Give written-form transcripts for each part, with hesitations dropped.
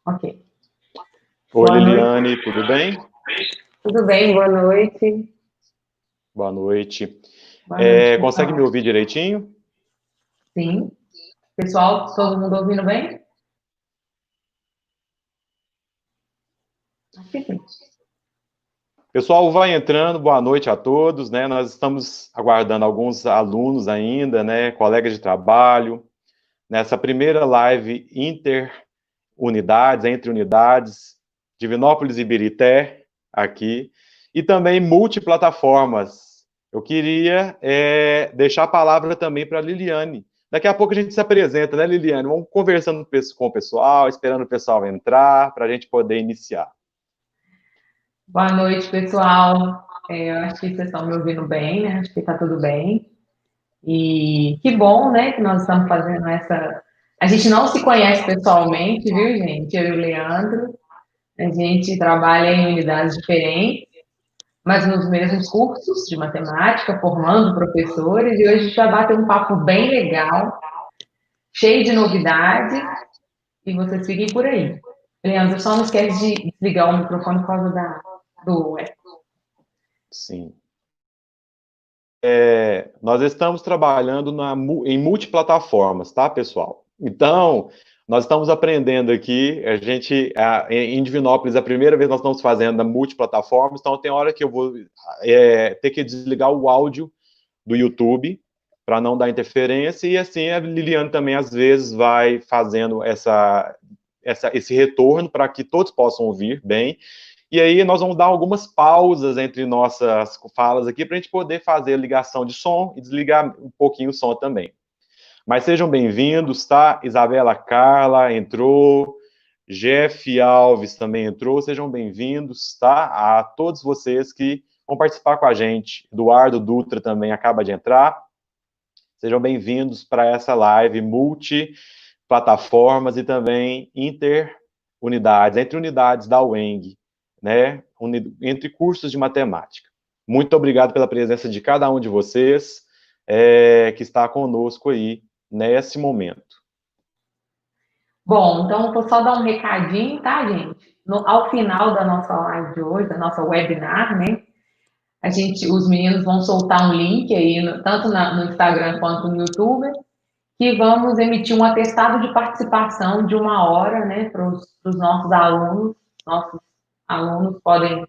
Ok. Oi, Liliane, tudo bem? Tudo bem, boa noite. Boa noite. Boa noite, Consegue me pessoal. ouvir direitinho? Sim. Pessoal, todo mundo ouvindo bem? Acho que sim. Pessoal, vai entrando, boa noite a todos, né? Nós estamos aguardando alguns alunos ainda, né? Colegas de trabalho, nessa primeira live interunidades, entre unidades, Divinópolis e Ibirité, aqui, e também multiplataformas. Eu queria deixar a palavra também para a Liliane. Daqui a pouco a gente se apresenta, né, Liliane? Vamos conversando com o pessoal, esperando o pessoal entrar, para a gente poder iniciar. Boa noite, pessoal. Eu acho que vocês estão me ouvindo bem, né? Acho que está tudo bem. E que bom, né, que nós estamos fazendo essa. A gente não se conhece pessoalmente, viu, gente? Eu e o Leandro. A gente trabalha em unidades diferentes, mas nos mesmos cursos de matemática, formando professores. E hoje a gente vai bater um papo bem legal, cheio de novidades. E vocês fiquem por aí. Leandro, só não esquece de desligar o microfone por causa do eco. Sim. Nós estamos trabalhando em multiplataformas, tá, pessoal? Então, nós estamos aprendendo aqui, em Divinópolis, a primeira vez nós estamos fazendo a multiplataformas, então tem hora que eu vou ter que desligar o áudio do YouTube para não dar interferência, e assim a Liliane também, às vezes, vai fazendo esse retorno para que todos possam ouvir bem. E aí nós vamos dar algumas pausas entre nossas falas aqui para a gente poder fazer a ligação de som e desligar um pouquinho o som também. Mas sejam bem-vindos, tá? Isabela Carla entrou, Jeff Alves também entrou, sejam bem-vindos, tá? A todos vocês que vão participar com a gente. Eduardo Dutra também acaba de entrar. Sejam bem-vindos para essa live multiplataformas e também interunidades, entre unidades da UENG, né? Entre cursos de matemática. Muito obrigado pela presença de cada um de vocês que está conosco aí nesse momento. Bom, então vou só dar um recadinho, tá, gente? Ao final da nossa live de hoje, da nossa webinar, né? Os meninos vão soltar um link aí, tanto no Instagram quanto no YouTube, que vamos emitir um atestado de participação de 1 hora, né, para os nossos alunos. Nossos alunos podem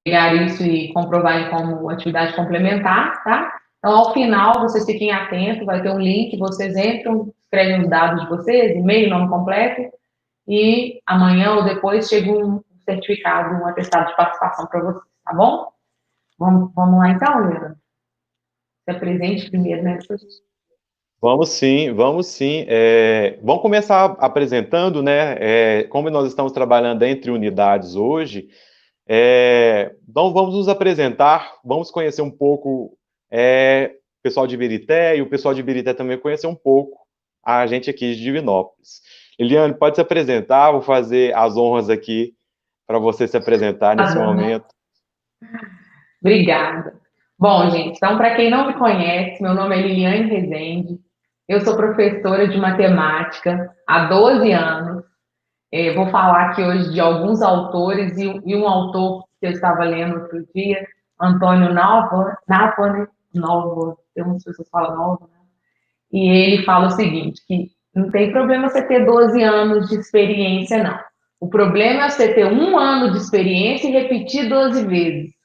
pegar isso e comprovar como atividade complementar, tá? Então, ao final, vocês fiquem atentos, vai ter um link, vocês entram, escrevem os dados de vocês, e-mail, nome completo, e amanhã ou depois chega um certificado, um atestado de participação para vocês, tá bom? Vamos lá então, Leandro? Se apresente primeiro, né? Vamos sim, vamos sim. Vamos começar apresentando, né? Como nós estamos trabalhando entre unidades hoje, então vamos nos apresentar, vamos conhecer um pouco o pessoal de Ibirité e o pessoal de Ibirité também conhecer um pouco a gente aqui de Divinópolis. Eliane, pode se apresentar, vou fazer as honras aqui para você se apresentar Tá nesse bom. momento. Obrigada. Bom, gente, então, para quem não me conhece, meu nome é Liliane Rezende, eu sou professora de matemática há 12 anos. Vou falar aqui hoje de alguns autores e um autor que eu estava lendo outro dia, Antônio Nova, eu não sei se você fala Nova, né? E ele fala o seguinte, que não tem problema você ter 12 anos de experiência, não. O problema é você ter 1 ano de experiência e repetir 12 vezes.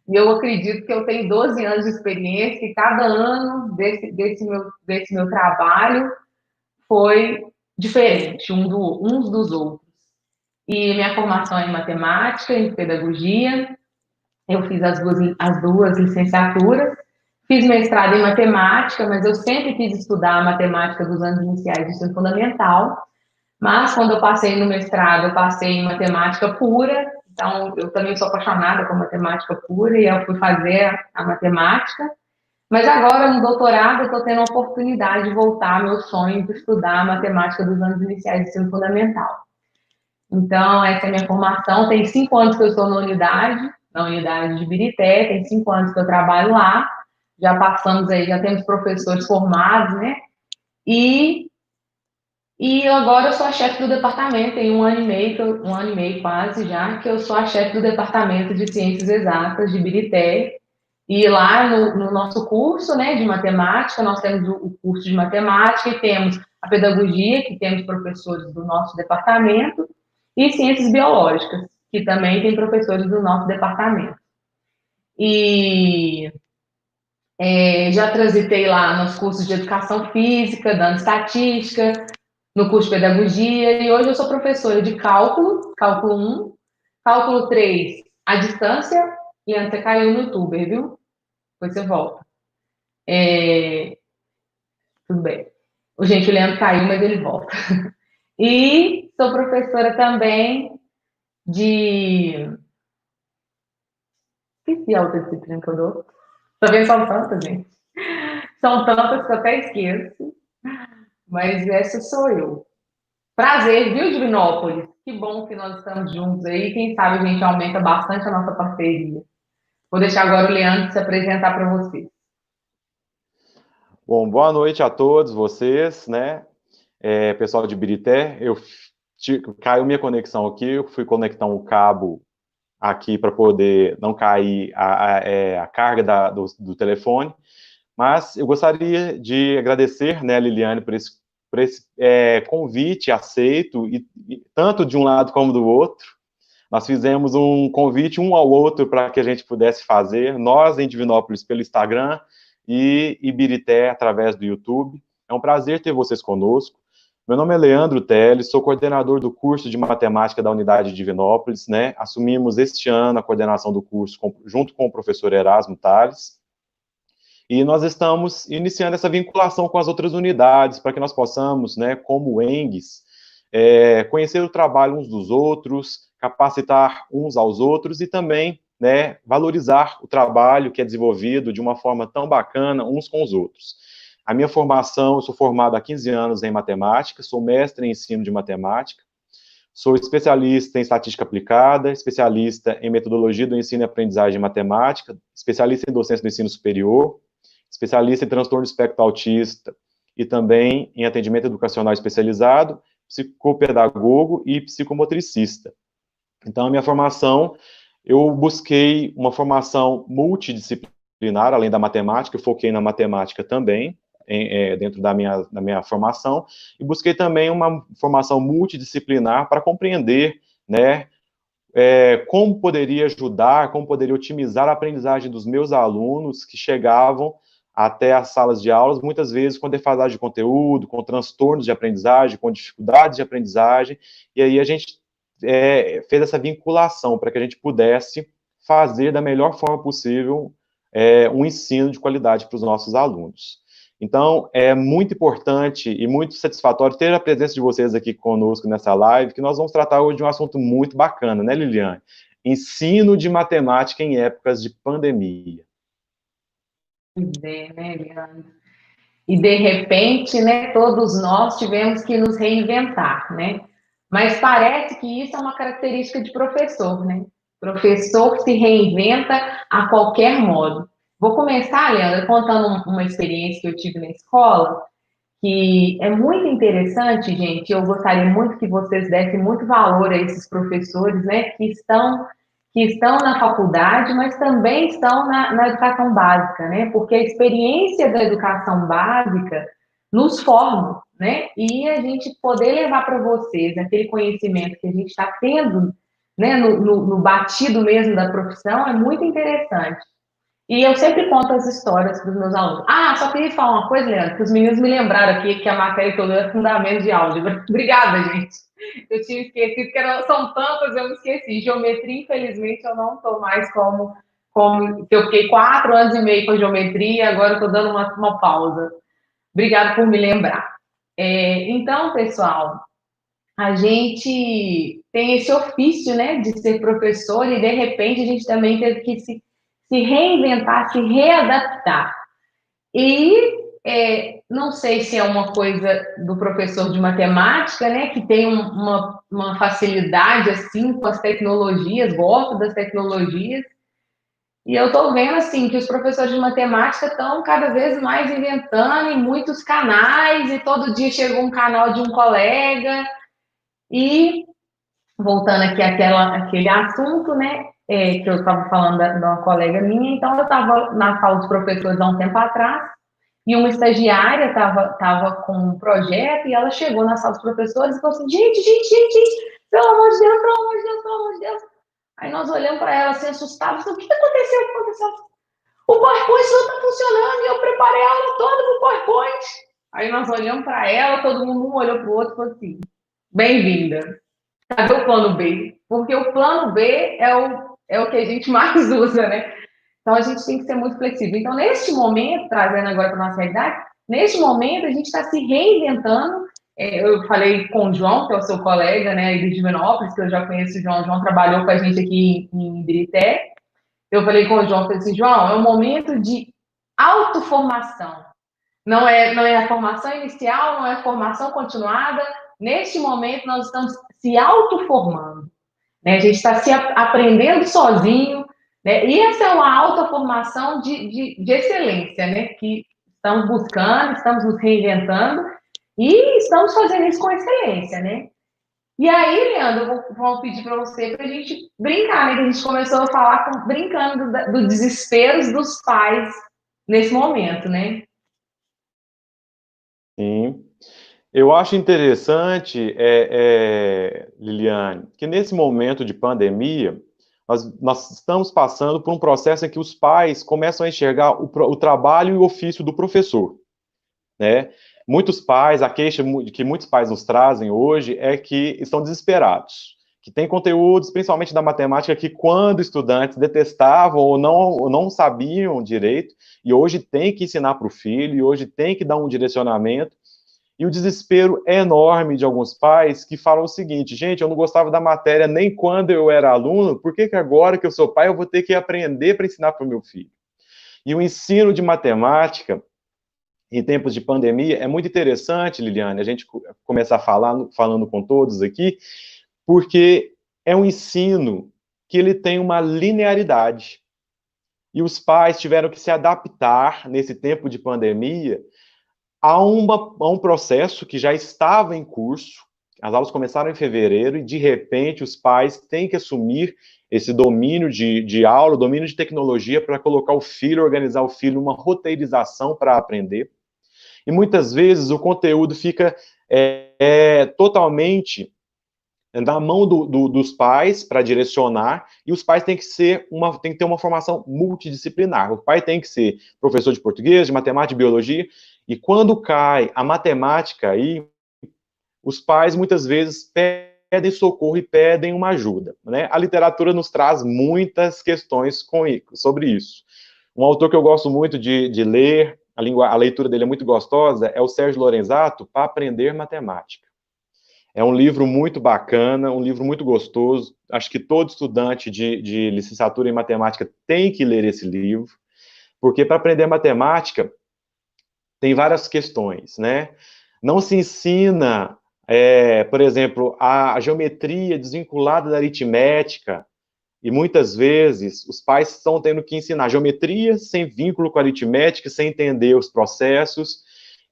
E eu acredito que eu tenho 12 anos de experiência e cada ano desse meu trabalho foi diferente uns dos outros. E minha formação é em matemática, em pedagogia, eu fiz as duas licenciaturas, fiz mestrado em matemática, mas eu sempre quis estudar a matemática dos anos iniciais do ensino fundamental, mas quando eu passei no mestrado, eu passei em matemática pura, então eu também sou apaixonada por matemática pura e eu fui fazer a matemática, mas agora no doutorado eu estou tendo a oportunidade de voltar ao meu sonho de estudar a matemática dos anos iniciais do ensino fundamental. Então, essa é a minha formação. Tem 5 anos que eu estou na unidade de Ibirité, tem 5 anos que eu trabalho lá. Já passamos aí, já temos professores formados, né? E E agora eu sou a chefe do departamento, tem um ano e meio quase já, que eu sou a chefe do departamento de Ciências Exatas de Ibirité. E lá no nosso curso, né, de matemática, nós temos o curso de matemática e temos a pedagogia, que temos professores do nosso departamento, e ciências biológicas, que também tem professores do nosso departamento. E já transitei lá nos cursos de educação física, dando estatística, no curso de pedagogia, e hoje eu sou professora de cálculo um, cálculo 3 à distância, e antes você caiu no youtuber, viu? Depois você volta. Tudo bem. O Leandro caiu, mas ele volta. E sou professora também de. Esqueci a outra disciplina que eu dou. Tá vendo? São tantas, gente. São tantas que eu até esqueço. Mas essa sou eu. Prazer, viu, Divinópolis? Que bom que nós estamos juntos aí. Quem sabe a gente aumenta bastante a nossa parceria. Vou deixar agora o Leandro se apresentar para vocês. Bom, boa noite a todos vocês, né? Pessoal de Ibirité, caiu minha conexão aqui, eu fui conectar um cabo aqui para poder não cair a carga do telefone, mas eu gostaria de agradecer, né, Liliane, por esse convite aceito, e tanto de um lado como do outro. Nós fizemos um convite um ao outro para que a gente pudesse fazer, nós em Divinópolis pelo Instagram e Ibirité através do YouTube. É um prazer ter vocês conosco. Meu nome é Leandro Teles, sou coordenador do curso de matemática da unidade de Divinópolis, né? Assumimos este ano a coordenação do curso junto com o professor Erasmo Tales. E nós estamos iniciando essa vinculação com as outras unidades para que nós possamos, né, como ENGs, conhecer o trabalho uns dos outros, capacitar uns aos outros e também, né, valorizar o trabalho que é desenvolvido de uma forma tão bacana uns com os outros. A minha formação, eu sou formado há 15 anos em matemática, sou mestre em ensino de matemática, sou especialista em estatística aplicada, especialista em metodologia do ensino e aprendizagem em matemática, especialista em docência do ensino superior, especialista em transtorno do espectro autista e também em atendimento educacional especializado, psicopedagogo e psicomotricista. Então, a minha formação, eu busquei uma formação multidisciplinar, além da matemática, eu foquei na matemática também, dentro da minha formação, e busquei também uma formação multidisciplinar para compreender, né, como poderia ajudar, como poderia otimizar a aprendizagem dos meus alunos que chegavam até as salas de aulas, muitas vezes com defasagem de conteúdo, com transtornos de aprendizagem, com dificuldades de aprendizagem, e aí a gente fez essa vinculação para que a gente pudesse fazer da melhor forma possível um ensino de qualidade para os nossos alunos. Então, é muito importante e muito satisfatório ter a presença de vocês aqui conosco nessa live, que nós vamos tratar hoje de um assunto muito bacana, né, Liliane? Ensino de matemática em épocas de pandemia. Pois é, né, Leandro? E de repente, né, todos nós tivemos que nos reinventar, né? Mas parece que isso é uma característica de professor, né? Professor se reinventa a qualquer modo. Vou começar, Leandro, contando uma experiência que eu tive na escola, que é muito interessante, gente. Eu gostaria muito que vocês dessem muito valor a esses professores, né, que estão na faculdade, mas também estão na educação básica, né? Porque a experiência da educação básica nos forma, né? E a gente poder levar para vocês aquele conhecimento que a gente está tendo, né, no batido mesmo da profissão, é muito interessante. E eu sempre conto as histórias para os meus alunos. Ah, só queria falar uma coisa, Leandro, que os meninos me lembraram aqui que a matéria que eu dei é fundamento de álgebra. Obrigada, gente. Eu tinha esquecido, que são tantas, eu me esqueci. Geometria, infelizmente, eu não estou mais como. Eu fiquei 4 anos e meio com geometria, agora eu estou dando uma pausa. Obrigada por me lembrar. Então, pessoal, a gente tem esse ofício, né, de ser professor e, de repente, a gente também teve que se reinventar, se readaptar. E não sei se é uma coisa do professor de matemática, né, que tem uma facilidade assim com as tecnologias, gosta das tecnologias, E eu estou vendo, assim, que os professores de matemática estão cada vez mais inventando em muitos canais, e todo dia chega um canal de um colega. E, voltando aqui àquele assunto, né, que eu estava falando de uma colega minha, então eu estava na sala dos professores há um tempo atrás, e uma estagiária estava com um projeto, e ela chegou na sala dos professores e falou assim, gente, pelo amor de Deus, pelo amor de Deus, pelo amor de Deus. Aí nós olhamos para ela assim, assustados, o que aconteceu? O que aconteceu? O PowerPoint não está funcionando, e eu preparei a aula toda para o PowerPoint. Aí nós olhamos para ela, todo mundo um olhou para o outro e falou assim, bem-vinda. Cadê o plano B? Porque o plano B é o que a gente mais usa, né? Então a gente tem que ser muito flexível. Então, neste momento, trazendo agora para a nossa realidade, neste momento a gente está se reinventando. Eu falei com o João, que é o seu colega, né, de Divinópolis, que eu já conheço o João. O João trabalhou com a gente aqui em Ibirité. Eu falei com o João, falei assim, João, é um momento de autoformação. Não é a formação inicial, não é a formação continuada. Neste momento, nós estamos se autoformando. Né? A gente está se aprendendo sozinho, né? E essa é uma alta formação de excelência, né? Que estamos buscando, estamos nos reinventando e estamos fazendo isso com excelência, né? E aí, Leandro, vou pedir para você para a gente brincar, né? Que a gente começou a falar brincando do desespero dos pais nesse momento, né? Sim. Eu acho interessante, Liliane, que nesse momento de pandemia, nós estamos passando por um processo em que os pais começam a enxergar o trabalho e o ofício do professor, né? Muitos pais, a queixa que muitos pais nos trazem hoje é que estão desesperados, que tem conteúdos, principalmente da matemática, que quando estudantes detestavam ou não sabiam direito, e hoje tem que ensinar para o filho, e hoje tem que dar um direcionamento. E o desespero é enorme de alguns pais que falam o seguinte, gente, eu não gostava da matéria nem quando eu era aluno, por que agora que eu sou pai eu vou ter que aprender para ensinar para o meu filho? E o ensino de matemática, em tempos de pandemia, é muito interessante, Liliane, a gente começar falando com todos aqui, porque é um ensino que ele tem uma linearidade. E os pais tiveram que se adaptar nesse tempo de pandemia a um processo que já estava em curso. As aulas começaram em fevereiro e, de repente, os pais têm que assumir esse domínio de aula, domínio de tecnologia para colocar o filho, organizar o filho, uma roteirização para aprender. E muitas vezes o conteúdo fica totalmente na mão dos pais para direcionar, e os pais têm que ter uma formação multidisciplinar. O pai tem que ser professor de português, de matemática, de biologia, e quando cai a matemática aí, os pais muitas vezes pedem socorro e pedem uma ajuda, né? A literatura nos traz muitas questões sobre isso. Um autor que eu gosto muito de ler, a leitura dele é muito gostosa, é o Sérgio Lorenzato, Para Aprender Matemática. É um livro muito bacana, um livro muito gostoso. Acho que todo estudante de licenciatura em matemática tem que ler esse livro, porque para aprender matemática tem várias questões, né? Não se ensina, por exemplo, a geometria desvinculada da aritmética, e muitas vezes os pais estão tendo que ensinar geometria sem vínculo com a aritmética, sem entender os processos.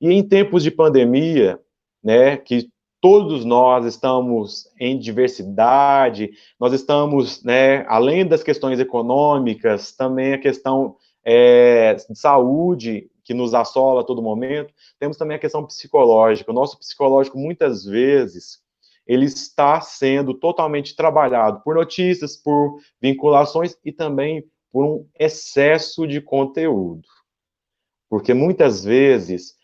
E em tempos de pandemia, né, que todos nós estamos em diversidade, nós estamos, né, além das questões econômicas, também a questão de saúde, que nos assola a todo momento, temos também a questão psicológica. O nosso psicológico, muitas vezes, ele está sendo totalmente trabalhado por notícias, por vinculações e também por um excesso de conteúdo. Porque muitas vezes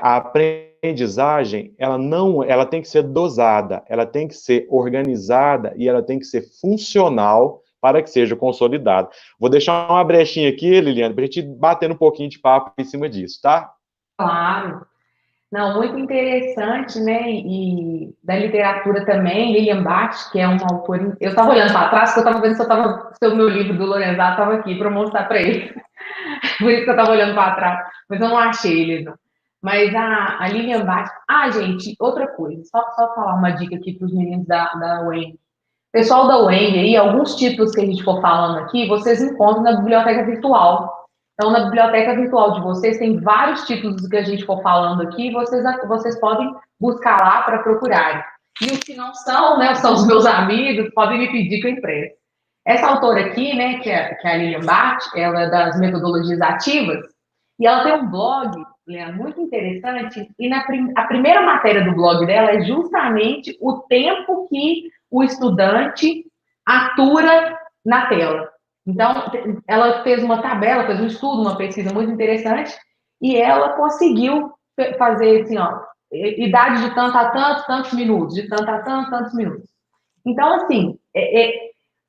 a aprendizagem, ela tem que ser dosada, ela tem que ser organizada e ela tem que ser funcional para que seja consolidada. Vou deixar uma brechinha aqui, Liliane, para a gente bater um pouquinho de papo em cima disso, tá? Claro. Não, muito interessante, né? E da literatura também, Lilian Bach, que é uma autora. Eu estava olhando para trás, porque eu estava vendo se o meu livro do Lorenzato estava aqui para mostrar para ele. Por isso que eu estava olhando para trás, mas eu não achei ele, não. Mas a Lilian Bach. Ah, gente, outra coisa, só falar uma dica aqui para os meninos da UEM. Pessoal da UENG aí, alguns títulos que a gente for falando aqui, vocês encontram na biblioteca virtual. Então, na biblioteca virtual de vocês, tem vários títulos do que a gente for falando aqui, vocês podem buscar lá para procurarem. E os que não são, né, são os meus amigos, podem me pedir que eu empreste. Essa autora aqui, né, que é a Lilian Bart, ela é das metodologias ativas, e ela tem um blog, Leandro, muito interessante, e a primeira matéria do blog dela é justamente o tempo que o estudante atura na tela. Então, ela fez uma tabela, fez um estudo, uma pesquisa muito interessante, e ela conseguiu fazer assim, ó, idade de tanto a tanto, tantos minutos, de tanto a tanto, tantos minutos. Então, assim,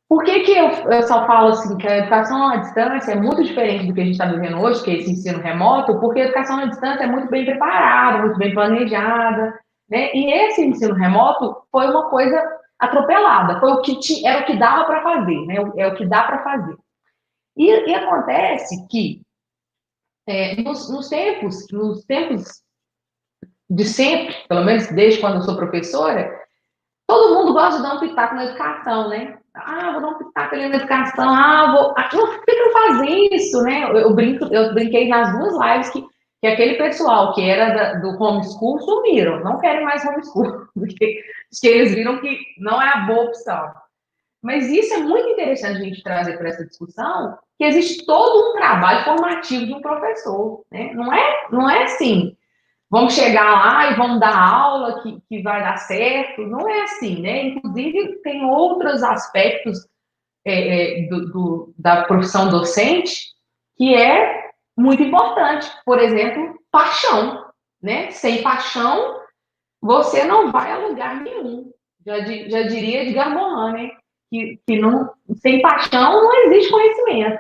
por que eu só falo assim que a educação à distância é muito diferente do que a gente está vivendo hoje, que é esse ensino remoto? Porque a educação à distância é muito bem preparada, muito bem planejada, né? E esse ensino remoto foi uma coisa atropelada, foi o que era o que dava para fazer, né? É o que dá para fazer. E acontece que nos tempos de sempre, pelo menos desde quando eu sou professora, todo mundo gosta de dar um pitaco na educação, né? Ah, vou dar um pitaco ali na educação, vou. Por que eu faço isso, né? Eu brinquei nas duas lives que aquele pessoal que era do homeschool sumiram, não querem mais homeschool, porque eles viram que não é a boa opção. Mas isso é muito interessante a gente trazer para essa discussão, que existe todo um trabalho formativo de um professor, né? Não é assim, vamos chegar lá e vamos dar aula que vai dar certo. Não é assim, né? Inclusive, tem outros aspectos da profissão docente que é muito importante. Por exemplo, paixão, né? Sem paixão, você não vai a lugar nenhum. Já diria Edgar Morin, né? Que não, sem paixão não existe conhecimento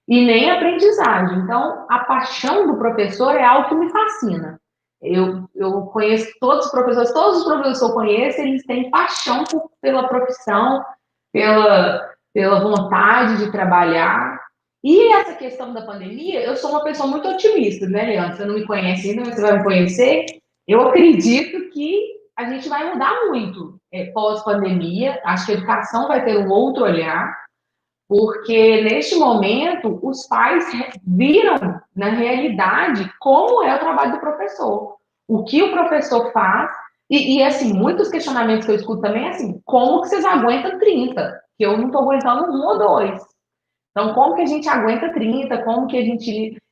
e nem aprendizagem. Então, a paixão do professor é algo que me fascina. Eu conheço todos os professores que eu conheço, eles têm paixão pela profissão, pela vontade de trabalhar. E essa questão da pandemia, eu sou uma pessoa muito otimista, né, Leandro? Você não me conhece ainda, mas você vai me conhecer. Eu acredito que a gente vai mudar muito pós-pandemia. Acho que a educação vai ter um outro olhar, porque neste momento os pais viram na realidade como é o trabalho do professor, o que o professor faz, assim, muitos questionamentos que eu escuto também é assim, como que vocês aguentam 30? Que eu não estou aguentando um ou dois. Então, como que a gente aguenta 30? Como que a gente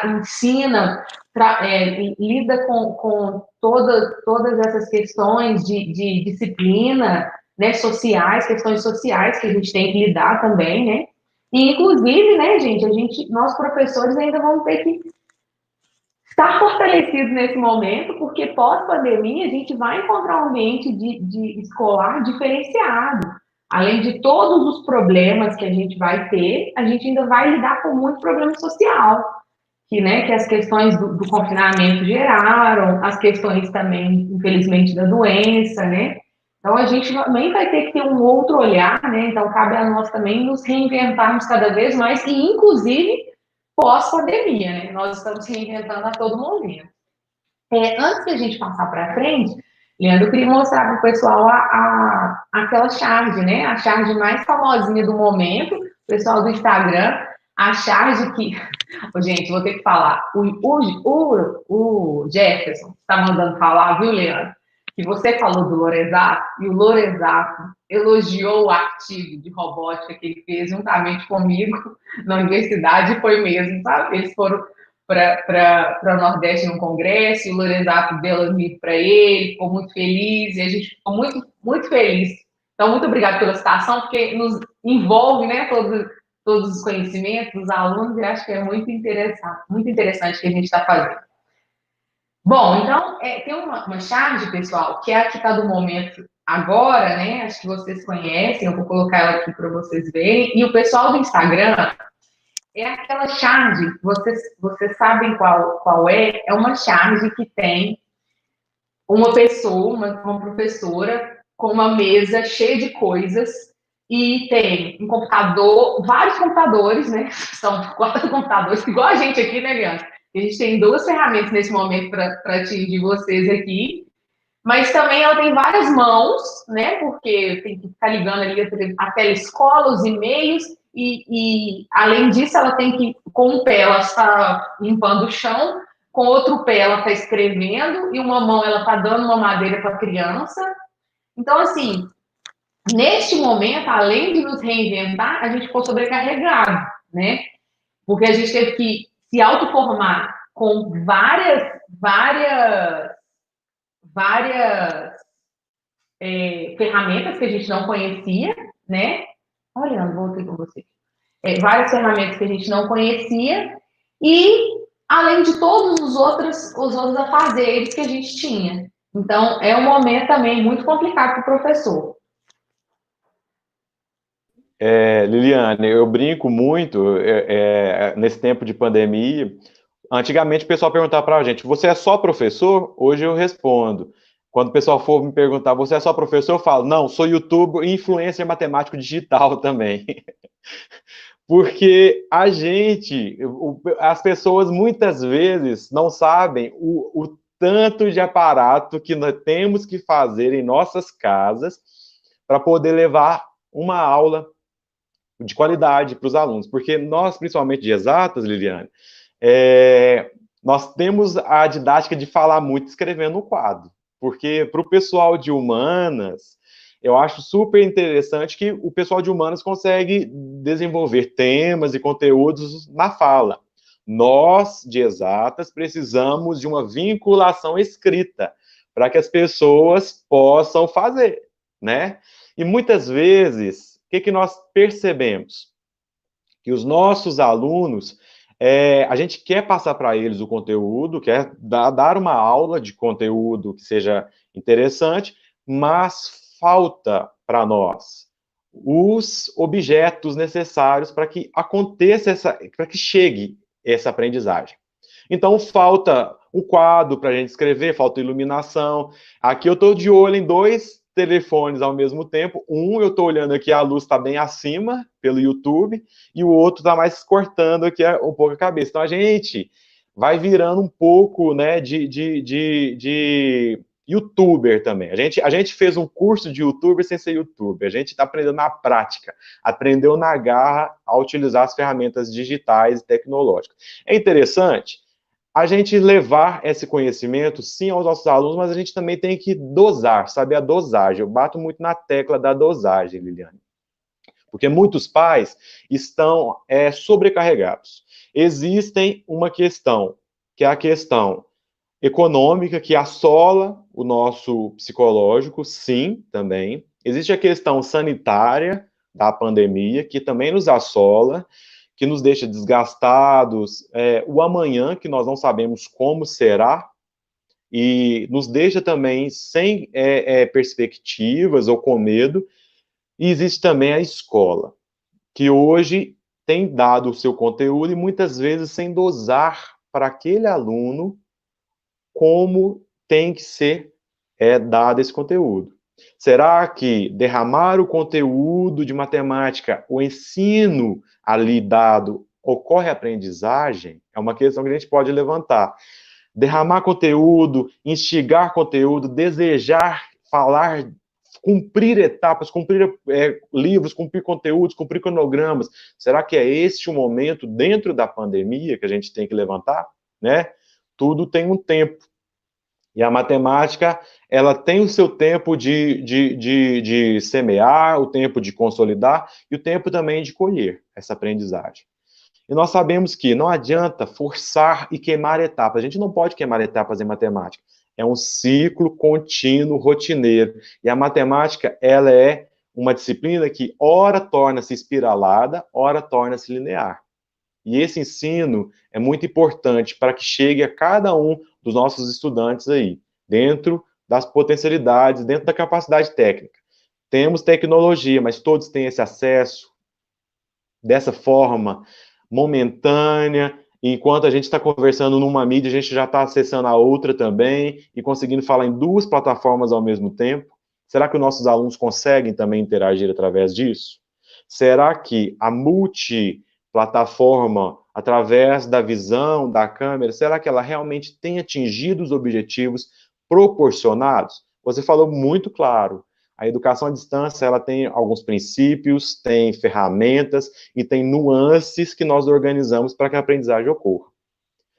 ensina, lida com todas essas questões de disciplina, né, sociais, questões sociais que a gente tem que lidar também, né? E, inclusive, né, gente, nós professores ainda vamos ter que estar fortalecidos nesse momento, porque pós-pandemia a gente vai encontrar um ambiente de escolar diferenciado. Além de todos os problemas que a gente vai ter, a gente ainda vai lidar com muito problema social, que as questões do confinamento geraram, as questões também, infelizmente, da doença, né? Então, a gente também vai ter que ter um outro olhar, né? Então, cabe a nós também nos reinventarmos cada vez mais, e inclusive pós-pandemia, né? Nós estamos reinventando a todo momento. Antes de a gente passar para frente, Leandro, eu queria mostrar para o pessoal aquela charge, né? A charge mais famosinha do momento, o pessoal do Instagram, a charge que... Gente, vou ter que falar. O Jefferson está mandando falar, viu, Leandro? Que você falou do Lorenzato, e o Lorenzato elogiou o artigo de robótica que ele fez juntamente comigo na universidade, e foi mesmo, sabe? Eles foram para o Nordeste num congresso, e o Lorenzato deu o livro para ele, ficou muito feliz, e a gente ficou muito, muito feliz. Então, muito obrigada pela citação, porque nos envolve, né, todos os conhecimentos dos alunos, e acho que é muito interessante o que a gente está fazendo. Bom, então, tem uma charge, pessoal, que é a que está do momento agora, né? Acho que vocês conhecem, eu vou colocar ela aqui para vocês verem. E o pessoal do Instagram, é aquela charge, vocês sabem qual é? É uma charge que tem uma pessoa, uma professora, com uma mesa cheia de coisas, e tem um computador, vários computadores, né? São 4 computadores, igual a gente aqui, né, Leandro? A gente tem 2 ferramentas nesse momento para atingir vocês aqui, Mas também ela tem várias mãos, né? Porque tem que ficar ligando ali a telescola, os e-mails, além disso, ela tem que, com um pé, ela está limpando o chão, com outro pé, ela está escrevendo, e uma mão, ela está dando uma madeira para a criança. Então, assim, neste momento, além de nos reinventar, a gente ficou sobrecarregado, né? Porque a gente teve que se autoformar com várias ferramentas que a gente não conhecia, né? Olha, voltei com você. Várias ferramentas que a gente não conhecia e além de todos os outros afazeres que a gente tinha. Então, é um momento também muito complicado para o professor. Liliane, eu brinco muito nesse tempo de pandemia. Antigamente o pessoal perguntava para a gente: você é só professor? Hoje eu respondo. Quando o pessoal for me perguntar: você é só professor? Eu falo: não, sou youtuber e influencer matemático digital também. Porque as pessoas muitas vezes não sabem o tanto de aparato que nós temos que fazer em nossas casas para poder levar uma aula de qualidade para os alunos. Porque nós, principalmente de exatas, Liliane, nós temos a didática de falar muito escrevendo no quadro. Porque para o pessoal de humanas, eu acho super interessante que o pessoal de humanas consegue desenvolver temas e conteúdos na fala. Nós, de exatas, precisamos de uma vinculação escrita para que as pessoas possam fazer, né? E muitas vezes, o que nós percebemos? Que os nossos alunos, a gente quer passar para eles o conteúdo, quer dar uma aula de conteúdo que seja interessante, mas falta para nós os objetos necessários para que aconteça para que chegue essa aprendizagem. Então, falta um quadro para a gente escrever, falta iluminação. Aqui eu estou de olho em dois telefones ao mesmo tempo. Um, eu estou olhando aqui, a luz está bem acima, pelo YouTube, e o outro está mais cortando aqui um pouco a cabeça. Então, a gente vai virando um pouco, né, de youtuber também. A gente fez um curso de youtuber sem ser youtuber. A gente está aprendendo na prática, aprendeu na garra a utilizar as ferramentas digitais e tecnológicas. É interessante a gente levar esse conhecimento, sim, aos nossos alunos, mas a gente também tem que dosar, saber a dosagem. Eu bato muito na tecla da dosagem, Liliane. Porque muitos pais estão sobrecarregados. Existem uma questão, que é a questão econômica, que assola o nosso psicológico, sim, também. Existe a questão sanitária da pandemia, que também nos assola, que nos deixa desgastados, o amanhã, que nós não sabemos como será, e nos deixa também sem perspectivas ou com medo. E existe também a escola, que hoje tem dado o seu conteúdo e muitas vezes sem dosar para aquele aluno como tem que ser dado esse conteúdo. Será que derramar o conteúdo de matemática, o ensino ali dado, ocorre aprendizagem? É uma questão que a gente pode levantar. Derramar conteúdo, instigar conteúdo, desejar falar, cumprir etapas, cumprir livros, cumprir conteúdos, cumprir cronogramas. Será que é este o momento, dentro da pandemia, que a gente tem que levantar? Né? Tudo tem um tempo. E a matemática, ela tem o seu tempo de semear, o tempo de consolidar e o tempo também de colher essa aprendizagem. E nós sabemos que não adianta forçar e queimar etapas. A gente não pode queimar etapas em matemática. É um ciclo contínuo, rotineiro. E a matemática, ela é uma disciplina que ora torna-se espiralada, ora torna-se linear. E esse ensino é muito importante para que chegue a cada um dos nossos estudantes aí, dentro das potencialidades, dentro da capacidade técnica. Temos tecnologia, mas todos têm esse acesso dessa forma momentânea. Enquanto a gente está conversando numa mídia, a gente já está acessando a outra também e conseguindo falar em duas plataformas ao mesmo tempo. Será que os nossos alunos conseguem também interagir através disso? Será que a multiplataforma, através da visão da câmera, será que ela realmente tem atingido os objetivos proporcionados? você falou muito claro. A educação à distância, ela tem alguns princípios, tem ferramentas e tem nuances que nós organizamos para que a aprendizagem ocorra.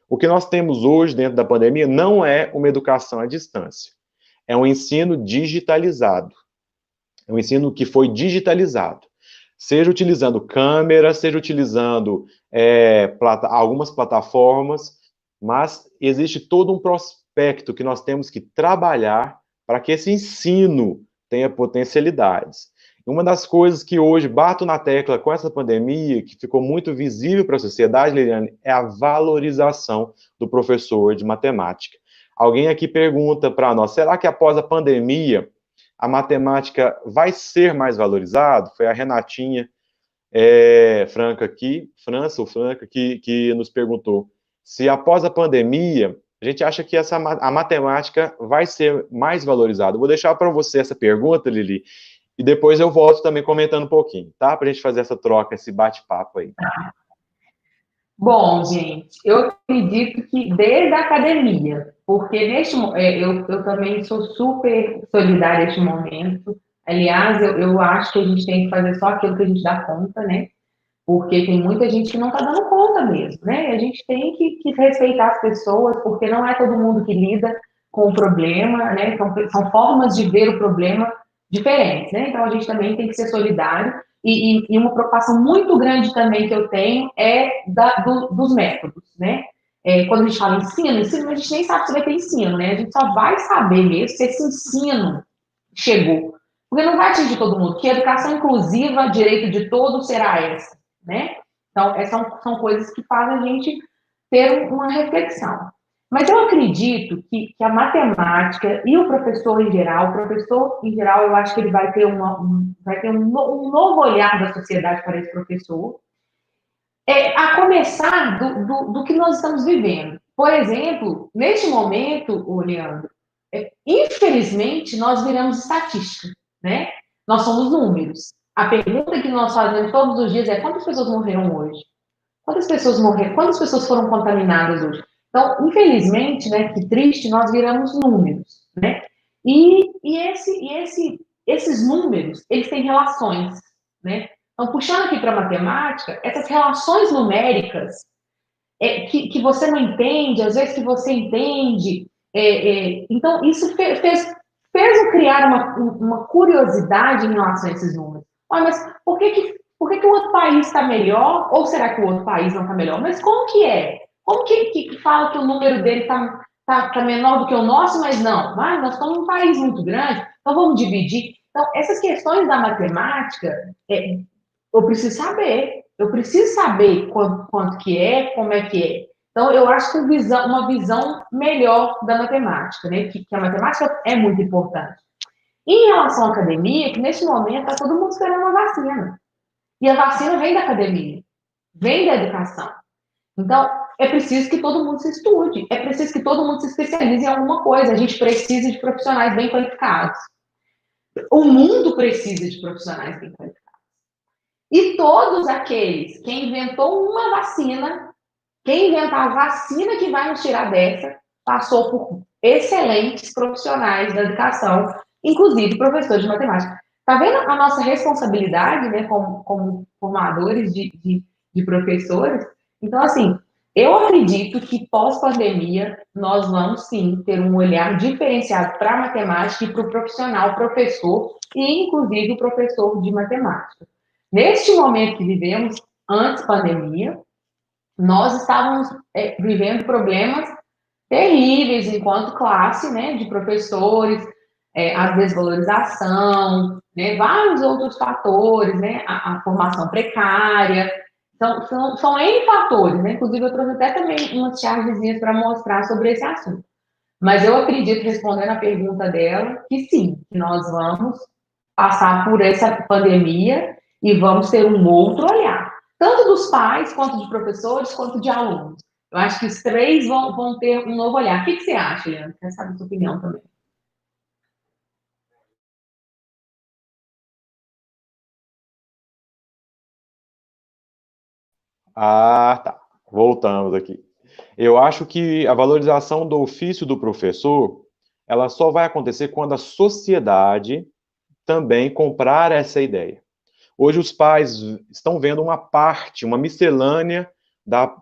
O que nós temos hoje dentro da pandemia não é uma educação à distância, é um ensino digitalizado. É um ensino que foi digitalizado. Seja utilizando câmera, seja utilizando algumas plataformas, mas existe todo um prospecto que nós temos que trabalhar para que esse ensino tenha potencialidades. Uma das coisas que hoje bato na tecla com essa pandemia, que ficou muito visível para a sociedade, Liliane, é a valorização do professor de matemática. Alguém aqui pergunta para nós, será que após a pandemia a matemática vai ser mais valorizada? Foi a Renatinha Franca, que nos perguntou se após a pandemia a gente acha que a matemática vai ser mais valorizada. Eu vou deixar para você essa pergunta, Lili, e depois eu volto também comentando um pouquinho, tá? Para a gente fazer essa troca, esse bate-papo aí. Bom, gente, eu acredito que desde a academia, porque eu também sou super solidária neste momento. Aliás, eu acho que a gente tem que fazer só aquilo que a gente dá conta, né? Porque tem muita gente que não está dando conta mesmo, né? A gente tem que respeitar as pessoas, porque não é todo mundo que lida com o problema, né? São formas de ver o problema diferentes, né? Então a gente também tem que ser solidário. E uma preocupação muito grande também que eu tenho é dos métodos, né? Quando a gente fala ensino, a gente nem sabe se vai ter ensino, né? A gente só vai saber mesmo se esse ensino chegou. Porque não vai atingir todo mundo, que a educação inclusiva, direito de todos, será essa, né? Então, são coisas que fazem a gente ter uma reflexão. Mas eu acredito que a matemática e o professor em geral, eu acho que ele vai ter um novo olhar da sociedade para esse professor, a começar do que nós estamos vivendo. Por exemplo, neste momento, Leandro, infelizmente, nós viramos estatística, né? Nós somos números. A pergunta que nós fazemos todos os dias é: quantas pessoas morreram hoje? Quantas pessoas morreram? Quantas pessoas foram contaminadas hoje? Então, infelizmente, né, que triste, nós viramos números, né? Esses números, eles têm relações, né? Então, puxando aqui para a matemática, essas relações numéricas que você não entende, às vezes que você entende, então isso fez eu criar uma curiosidade em relação a esses números. Ah, mas por que o outro país está melhor? Ou será que o outro país não está melhor? Mas como que é? Como que fala que o número dele tá menor do que o nosso, mas não? Ah, nós somos um país muito grande, então vamos dividir. Então, essas questões da matemática, eu preciso saber. Eu preciso saber quanto que é, como é que é. Então, eu acho que uma visão melhor da matemática, né? Que a matemática é muito importante. Em relação à academia, que neste momento está todo mundo esperando uma vacina. E a vacina vem da academia, vem da educação. Então, é preciso que todo mundo se estude, é preciso que todo mundo se especialize em alguma coisa. A gente precisa de profissionais bem qualificados. O mundo precisa de profissionais bem qualificados. E todos aqueles que inventou uma vacina, quem inventar a vacina que vai nos tirar dessa, passou por excelentes profissionais da educação, inclusive professores de matemática. Está vendo a nossa responsabilidade, né, como formadores de professores? Então, assim, eu acredito que pós-pandemia nós vamos sim ter um olhar diferenciado para a matemática e para o profissional, professor, e inclusive o professor de matemática. Neste momento que vivemos, antes pandemia, nós estávamos vivendo problemas terríveis enquanto classe, né, de professores, a desvalorização, né, vários outros fatores, né, a formação precária. Então, são N fatores, né? Inclusive, eu trouxe até também umas chargezinhas para mostrar sobre esse assunto. Mas eu acredito, respondendo a pergunta dela, que sim, que nós vamos passar por essa pandemia e vamos ter um outro olhar, tanto dos pais, quanto de professores, quanto de alunos. Eu acho que os três vão ter um novo olhar. O que você acha, Leandro? Quero saber a sua opinião também. Ah, tá. Voltamos aqui. Eu acho que a valorização do ofício do professor, ela só vai acontecer quando a sociedade também comprar essa ideia. Hoje os pais estão vendo uma parte, uma miscelânea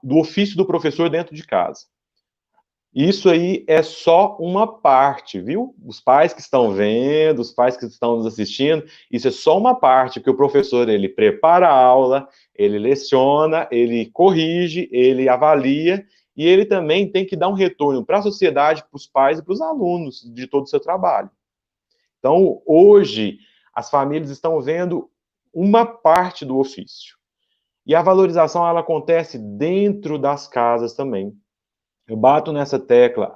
do ofício do professor dentro de casa. Isso aí é só uma parte, viu? Os pais que estão vendo, os pais que estão nos assistindo, isso é só uma parte, que o professor, ele prepara a aula, ele leciona, ele corrige, ele avalia, e ele também tem que dar um retorno para a sociedade, para os pais e para os alunos de todo o seu trabalho. Então, hoje, as famílias estão vendo uma parte do ofício. E a valorização, ela acontece dentro das casas também. Eu bato nessa tecla.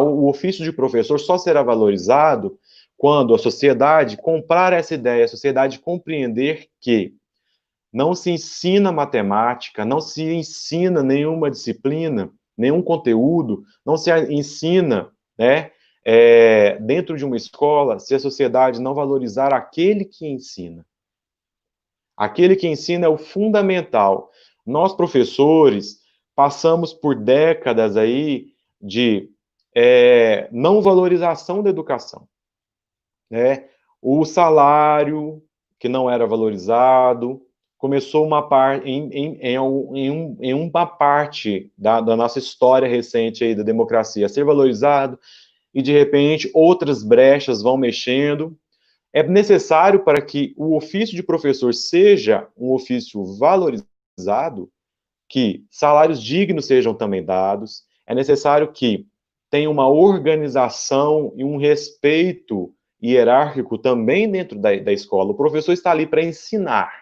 O ofício de professor só será valorizado quando a sociedade comprar essa ideia, a sociedade compreender que não se ensina matemática, não se ensina nenhuma disciplina, nenhum conteúdo, não se ensina, né, dentro de uma escola, se a sociedade não valorizar aquele que ensina. Aquele que ensina é o fundamental. Nós, professores, passamos por décadas aí de não valorização da educação, né? O salário que não era valorizado começou uma em uma parte da nossa história recente aí da democracia a ser valorizado, e de repente outras brechas vão mexendo. É necessário, para que o ofício de professor seja um ofício valorizado, que salários dignos sejam também dados, é necessário que tenha uma organização e um respeito hierárquico também dentro da escola. O professor está ali para ensinar,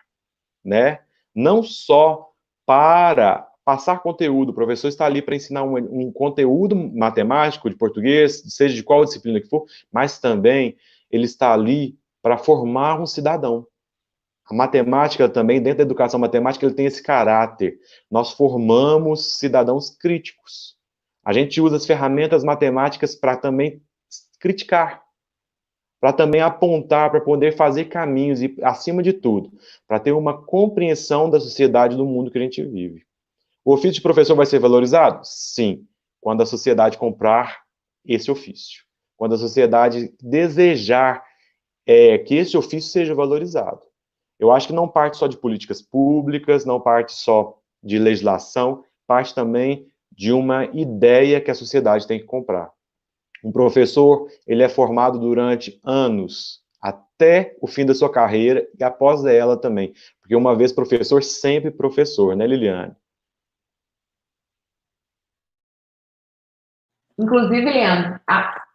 né? Não só para passar conteúdo, o professor está ali para ensinar um conteúdo matemático, de português, seja de qual disciplina que for, mas também ele está ali para formar um cidadão. A matemática também, dentro da educação matemática, ele tem esse caráter. Nós formamos cidadãos críticos. A gente usa as ferramentas matemáticas para também criticar, para também apontar, para poder fazer caminhos e, acima de tudo, para ter uma compreensão da sociedade, do mundo que a gente vive. O ofício de professor vai ser valorizado? Sim, quando a sociedade comprar esse ofício. Quando a sociedade desejar que esse ofício seja valorizado. Eu acho que não parte só de políticas públicas, não parte só de legislação, parte também de uma ideia que a sociedade tem que comprar. Um professor, ele é formado durante anos, até o fim da sua carreira e após ela também. Porque uma vez professor, sempre professor, né, Liliane? Inclusive, Leandro,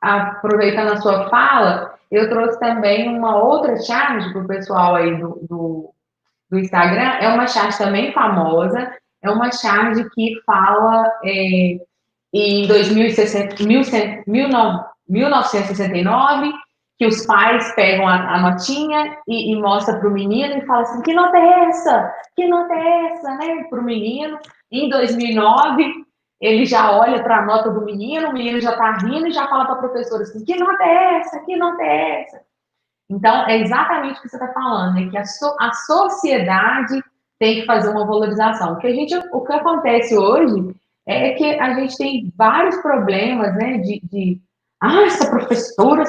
aproveitando a sua fala, eu trouxe também uma outra charge para o pessoal aí do Instagram. É uma charge também famosa, é uma charge que fala em 1969, que os pais pegam a notinha e mostra para o menino e fala assim, que nota é essa? Que nota é essa? Né? Para o menino. Em 2009, ele já olha para a nota do menino, o menino já está rindo e já fala para a professora assim, que nota é essa? Que nota é essa? Então, é exatamente o que você está falando, né? Que a sociedade tem que fazer uma valorização. O que acontece hoje é que a gente tem vários problemas, né? Essa professora,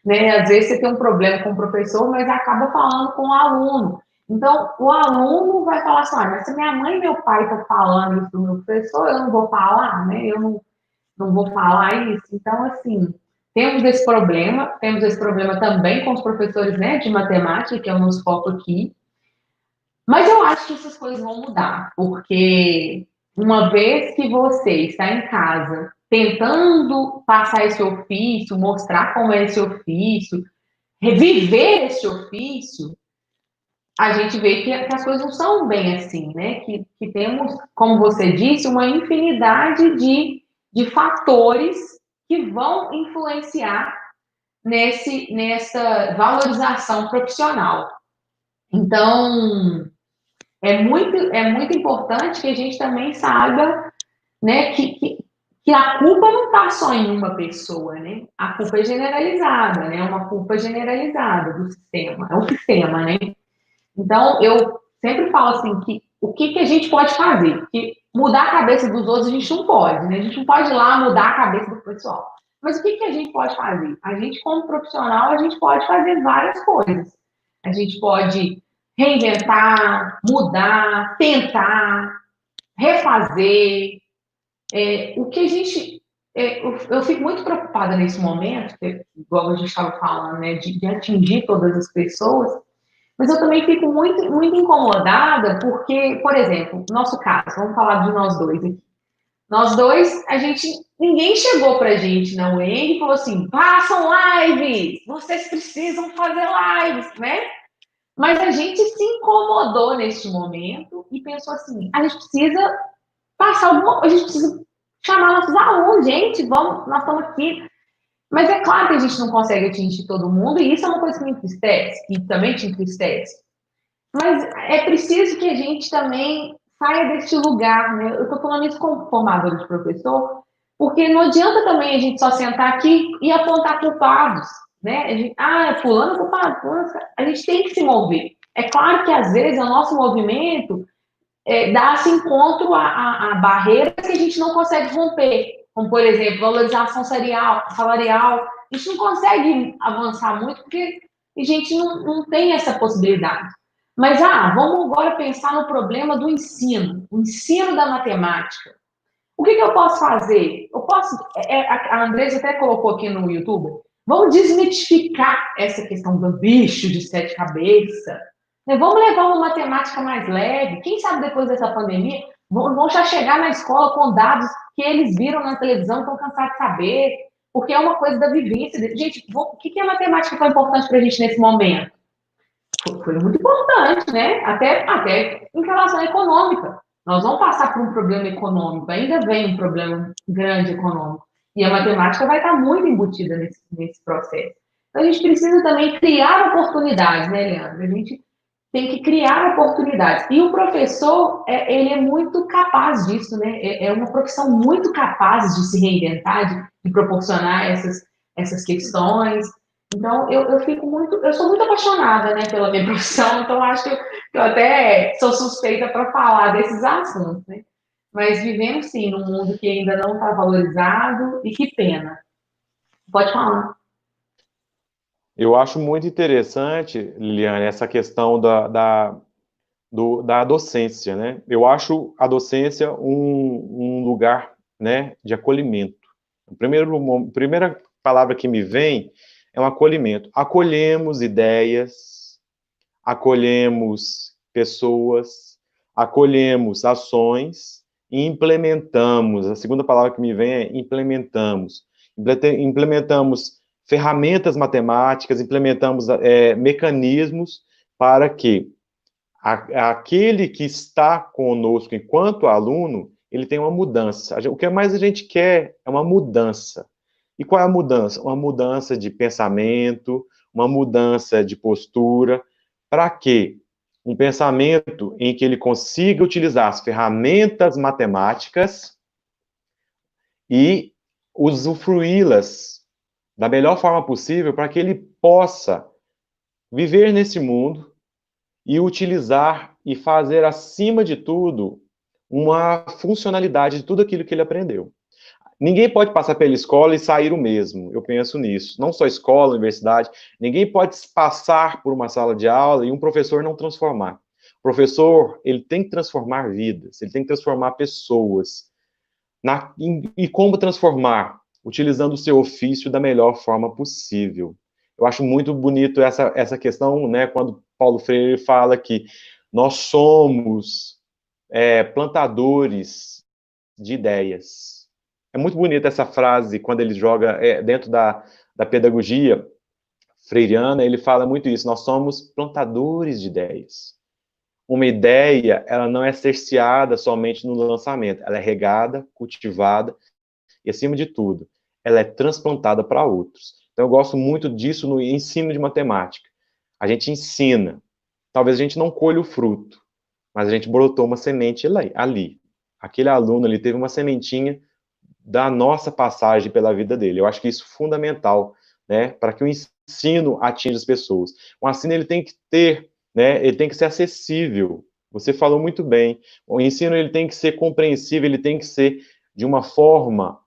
né? Às vezes você tem um problema com o professor, mas acaba falando com o aluno. Então, o aluno vai falar assim, mas se minha mãe e meu pai estão falando isso do meu professor, eu não vou falar, né? Eu não vou falar isso. Então, assim, temos esse problema também com os professores, né, de matemática, que é o nosso foco aqui, mas eu acho que essas coisas vão mudar, porque uma vez que você está em casa tentando passar esse ofício, mostrar como é esse ofício, reviver esse ofício, a gente vê que as coisas não são bem assim, né? Que temos, como você disse, uma infinidade de fatores que vão influenciar nessa valorização profissional. Então, é muito importante que a gente também saiba, né, que a culpa não está só em uma pessoa, né? A culpa é generalizada, né? É uma culpa generalizada do sistema, é um sistema, né? Então, eu sempre falo assim, que o que a gente pode fazer? Que mudar a cabeça dos outros a gente não pode, né? A gente não pode ir lá mudar a cabeça do pessoal. Mas o que a gente pode fazer? A gente, como profissional, a gente pode fazer várias coisas. A gente pode reinventar, mudar, tentar, refazer. O que a gente. Eu fico muito preocupada nesse momento, igual a gente estava falando, né, de atingir todas as pessoas, mas eu também fico muito, muito incomodada porque, por exemplo, nosso caso, vamos falar de nós dois aqui. Nós dois, ninguém chegou pra gente na UENG e falou assim, façam lives, vocês precisam fazer lives, né? Mas a gente se incomodou neste momento e pensou assim, a gente precisa a gente precisa chamar nossos alunos, gente, vamos, nós estamos aqui. Mas é claro que a gente não consegue atingir todo mundo, e isso é uma coisa que me entristece, que também te entristece. Mas é preciso que a gente também saia deste lugar, né? Eu estou falando isso como formadora de professor, porque não adianta também a gente só sentar aqui e apontar culpados, né? Fulano é culpado, fulano... A gente tem que se mover. É claro que às vezes o nosso movimento dá-se encontro a barreiras que a gente não consegue romper, como, por exemplo, valorização salarial. A gente não consegue avançar muito porque a gente não tem essa possibilidade. Mas, vamos agora pensar no problema do ensino, o ensino da matemática. O que eu posso fazer? A Andressa até colocou aqui no YouTube, vamos desmitificar essa questão do bicho de sete cabeças, né? Vamos levar uma matemática mais leve. Quem sabe depois dessa pandemia vão já chegar na escola com dados que eles viram na televisão, estão cansados de saber, porque é uma coisa da vivência. Gente, o que a matemática foi importante para a gente nesse momento? Foi muito importante, né? Até em relação à econômica. Nós vamos passar por um problema econômico, ainda vem um problema grande econômico. E a matemática vai estar muito embutida nesse processo. Então, a gente precisa também criar oportunidades, né, Leandro? A gente tem que criar oportunidades. E o professor, ele é muito capaz disso, né? É uma profissão muito capaz de se reinventar, de proporcionar essas questões. Então, eu sou muito apaixonada, né, pela minha profissão, então acho que eu até sou suspeita para falar desses assuntos, né? Mas vivemos, sim, num mundo que ainda não está valorizado e que pena. Pode falar. Eu acho muito interessante, Liliane, essa questão da docência, né? Eu acho a docência um lugar, né, de acolhimento. A primeira palavra que me vem é um acolhimento. Acolhemos ideias, acolhemos pessoas, acolhemos ações e implementamos. A segunda palavra que me vem é implementamos. Implementamos ferramentas matemáticas, implementamos mecanismos para que aquele que está conosco enquanto aluno, ele tem uma mudança. O que mais a gente quer é uma mudança. E qual é a mudança? Uma mudança de pensamento, uma mudança de postura. Para quê? Um pensamento em que ele consiga utilizar as ferramentas matemáticas e usufruí-las da melhor forma possível para que ele possa viver nesse mundo e utilizar e fazer, acima de tudo, uma funcionalidade de tudo aquilo que ele aprendeu. Ninguém pode passar pela escola e sair o mesmo, eu penso nisso. Não só escola, universidade, ninguém pode passar por uma sala de aula e um professor não transformar. O professor, ele tem que transformar vidas, ele tem que transformar pessoas. E como transformar? Utilizando o seu ofício da melhor forma possível. Eu acho muito bonito essa questão, né, quando Paulo Freire fala que nós somos plantadores de ideias. É muito bonita essa frase, quando ele joga dentro da pedagogia freiriana, ele fala muito isso, nós somos plantadores de ideias. Uma ideia, ela não é cerceada somente no lançamento, ela é regada, cultivada e, acima de tudo, ela é transplantada para outros. Então, eu gosto muito disso no ensino de matemática. A gente ensina, talvez a gente não colhe o fruto, mas a gente brotou uma semente ali. Aquele aluno ali teve uma sementinha da nossa passagem pela vida dele. Eu acho que isso é fundamental, né, para que o ensino atinja as pessoas. O ensino, ele tem que ter, né, ele tem que ser acessível. Você falou muito bem. O ensino, ele tem que ser compreensível, ele tem que ser de uma forma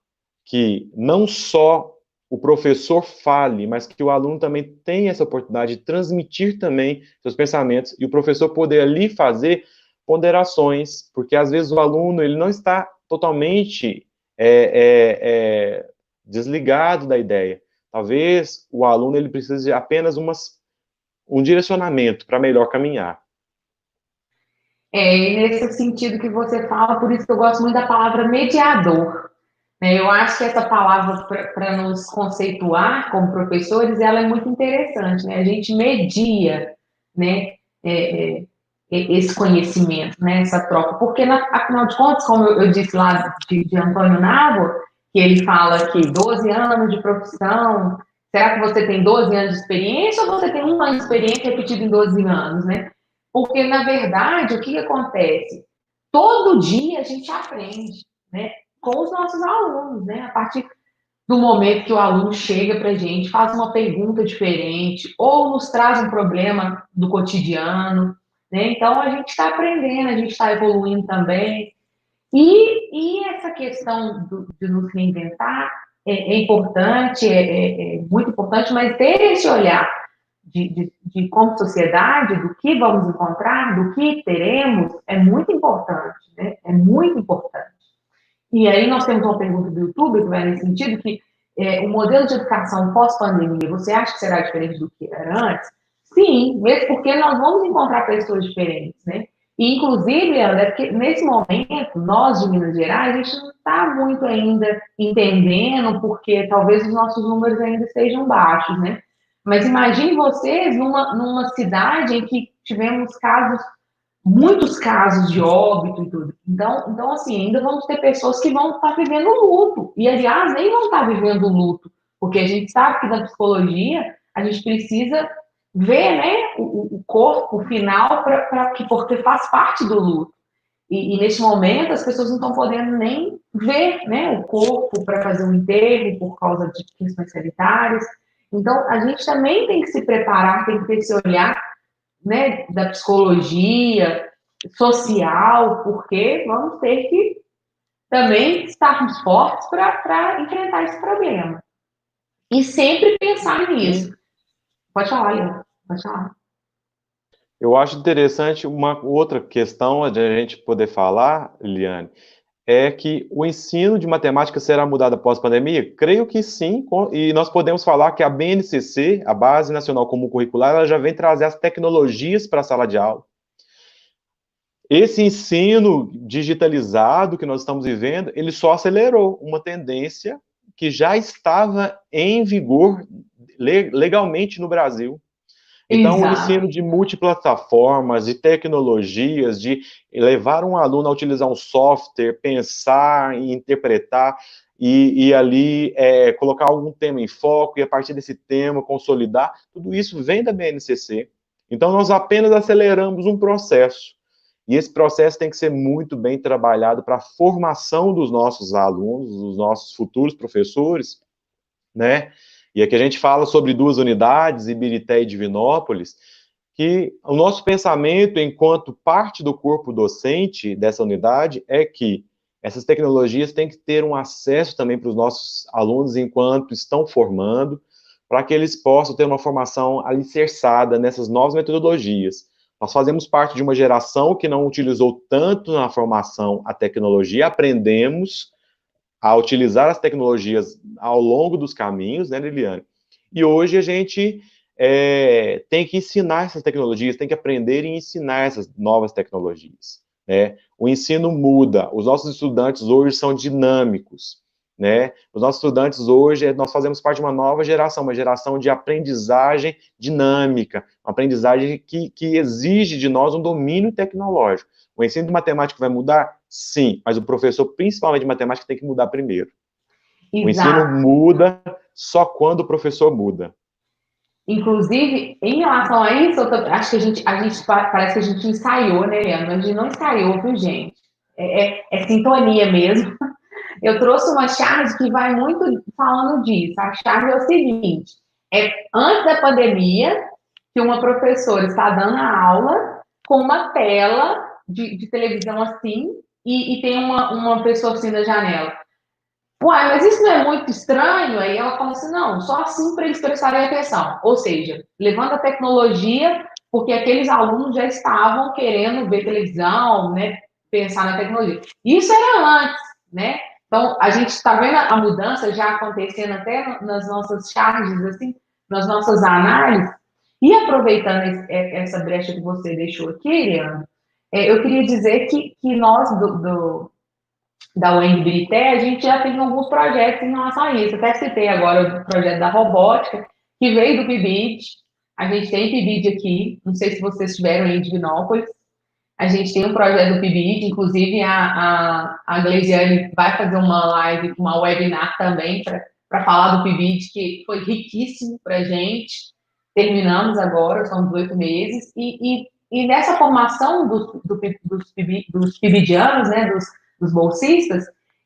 que não só o professor fale, mas que o aluno também tenha essa oportunidade de transmitir também seus pensamentos e o professor poder ali fazer ponderações, porque às vezes o aluno ele não está totalmente desligado da ideia. Talvez o aluno ele precise de apenas um direcionamento para melhor caminhar. E nesse sentido que você fala, por isso que eu gosto muito da palavra mediador. Né? Eu acho que essa palavra, para nos conceituar como professores, ela é muito interessante. Né? A gente media, né, esse conhecimento, né, essa troca. Porque, afinal de contas, como eu disse lá de Antônio Nábor, que ele fala que 12 anos de profissão, será que você tem 12 anos de experiência ou você tem um ano de experiência repetido em 12 anos, né? Porque, na verdade, o que acontece? Todo dia a gente aprende, né? Com os nossos alunos, né? A partir do momento que o aluno chega para a gente, faz uma pergunta diferente, ou nos traz um problema do cotidiano, né? Então, a gente está aprendendo, a gente está evoluindo também. E essa questão de nos reinventar é importante, é muito importante, mas ter esse olhar como sociedade, do que vamos encontrar, do que teremos, é muito importante, né? É muito importante. E aí nós temos uma pergunta do YouTube que vai nesse sentido, que o modelo de educação pós-pandemia, você acha que será diferente do que era antes? Sim, mesmo porque nós vamos encontrar pessoas diferentes, né? E, inclusive, Leandro, é porque nesse momento, nós de Minas Gerais, a gente não está muito ainda entendendo, porque talvez os nossos números ainda estejam baixos, né? Mas imagine vocês numa cidade em que tivemos muitos casos de óbito e tudo. Então, assim, ainda vamos ter pessoas que vão estar vivendo luto. E, aliás, nem vão estar vivendo luto, porque a gente sabe que na psicologia a gente precisa ver, né, o corpo final porque faz parte do luto. E neste momento as pessoas não estão podendo nem ver, né, o corpo para fazer o enterro por causa de questões sanitárias. Então, a gente também tem que se preparar, tem que ter esse olhar, né, da psicologia social, porque vamos ter que também estarmos fortes para enfrentar esse problema. E sempre pensar nisso. Pode falar, Leandro. Pode falar. Eu acho interessante uma outra questão de a gente poder falar, Eliane, é que o ensino de matemática será mudado após a pandemia? Creio que sim, e nós podemos falar que a BNCC, a Base Nacional Comum Curricular, ela já vem trazer as tecnologias para a sala de aula. Esse ensino digitalizado que nós estamos vivendo, ele só acelerou uma tendência que já estava em vigor legalmente no Brasil. Então, o ensino Exato. de multiplataformas, de tecnologias, de levar um aluno a utilizar um software, pensar e interpretar, e ali colocar algum tema em foco, e a partir desse tema consolidar, tudo isso vem da BNCC. Então, nós apenas aceleramos um processo. E esse processo tem que ser muito bem trabalhado para a formação dos nossos alunos, dos nossos futuros professores, né? E aqui a gente fala sobre 2 unidades, Ibirité e Divinópolis, que o nosso pensamento, enquanto parte do corpo docente dessa unidade, é que essas tecnologias têm que ter um acesso também para os nossos alunos enquanto estão formando, para que eles possam ter uma formação alicerçada nessas novas metodologias. Nós fazemos parte de uma geração que não utilizou tanto na formação a tecnologia, aprendemos a utilizar as tecnologias ao longo dos caminhos, né, Liliane? E hoje a gente tem que ensinar essas tecnologias, tem que aprender e ensinar essas novas tecnologias, né? O ensino muda, os nossos estudantes hoje são dinâmicos, né? Os nossos estudantes hoje, nós fazemos parte de uma nova geração, uma geração de aprendizagem dinâmica, uma aprendizagem que exige de nós um domínio tecnológico. O ensino de matemática vai mudar? Sim, mas o professor, principalmente de matemática, tem que mudar primeiro. O ensino Exato. muda só quando o professor muda. Inclusive, em relação a isso, acho que parece que a gente ensaiou, né, Leandro? A gente não ensaiou, viu, gente? É sintonia mesmo. Eu trouxe uma charge que vai muito falando disso. A charge é o seguinte: antes da pandemia, que uma professora está dando a aula com uma tela de televisão assim, e tem uma pessoa assim na janela. Uai, mas isso não é muito estranho? Aí ela fala assim, não, só assim para eles prestarem atenção. Ou seja, levando a tecnologia, porque aqueles alunos já estavam querendo ver televisão, né, pensar na tecnologia. Isso era antes, né? Então, a gente está vendo a mudança já acontecendo até nas nossas charges, assim, nas nossas análises. E aproveitando essa brecha que você deixou aqui, Eliana, eu queria dizer que nós da UENG Birité, a gente já tem alguns projetos em relação a isso. Até citei agora o projeto da robótica, que veio do PIBID. A gente tem PIBID aqui, não sei se vocês estiveram em Divinópolis. A gente tem um projeto do PIBID, inclusive a Gleisiane vai fazer uma live, uma webinar também para falar do PIBID, que foi riquíssimo para a gente. Terminamos agora, são 18 meses, e nessa formação dos PIBIdianos, né, dos bolsistas,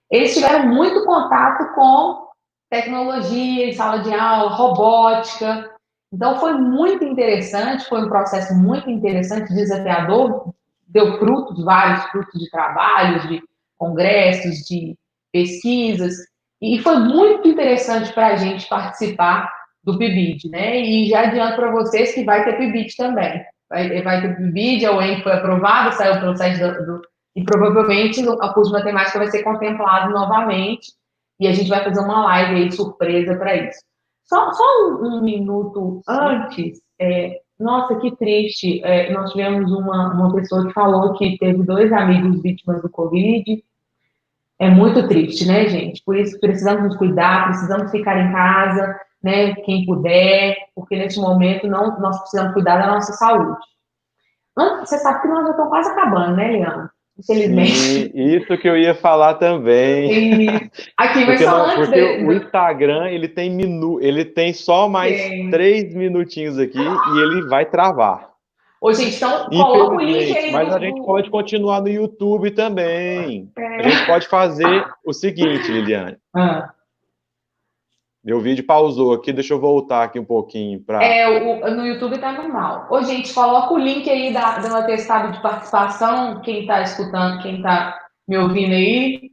eles tiveram muito contato com tecnologia, em sala de aula, robótica. Então, foi muito interessante, foi um processo muito interessante, desafiador, deu frutos, vários frutos de trabalhos, de congressos, de pesquisas, e foi muito interessante para a gente participar do PIBID, né? E já adianto para vocês que vai ter PIBID também. Vai ter PIBID, a UEM foi aprovada, saiu pelo site e provavelmente o curso de matemática vai ser contemplado novamente, e a gente vai fazer uma live aí surpresa para isso. Só um minuto antes, nossa, que triste. Nós tivemos uma pessoa que falou que teve 2 amigos vítimas do Covid. É muito triste, né, gente? Por isso precisamos nos cuidar, precisamos ficar em casa, né, quem puder, porque neste momento nós precisamos cuidar da nossa saúde. Você sabe que nós já estamos quase acabando, né, Leandro? Sim, Infelizmente. isso que eu ia falar também. E aqui, mas Porque só não, antes porque o Instagram ele tem só mais de... 3 minutinhos aqui e ele vai travar. Ô, gente, então coloca o link Infelizmente, aí mas a gente pode continuar no YouTube também. A gente pode fazer o seguinte, Liliane. Ah. Meu vídeo pausou aqui, deixa eu voltar aqui um pouquinho para. No YouTube tá normal. Ô, gente, coloca o link aí do meu atestado de participação, quem tá escutando, quem tá me ouvindo aí,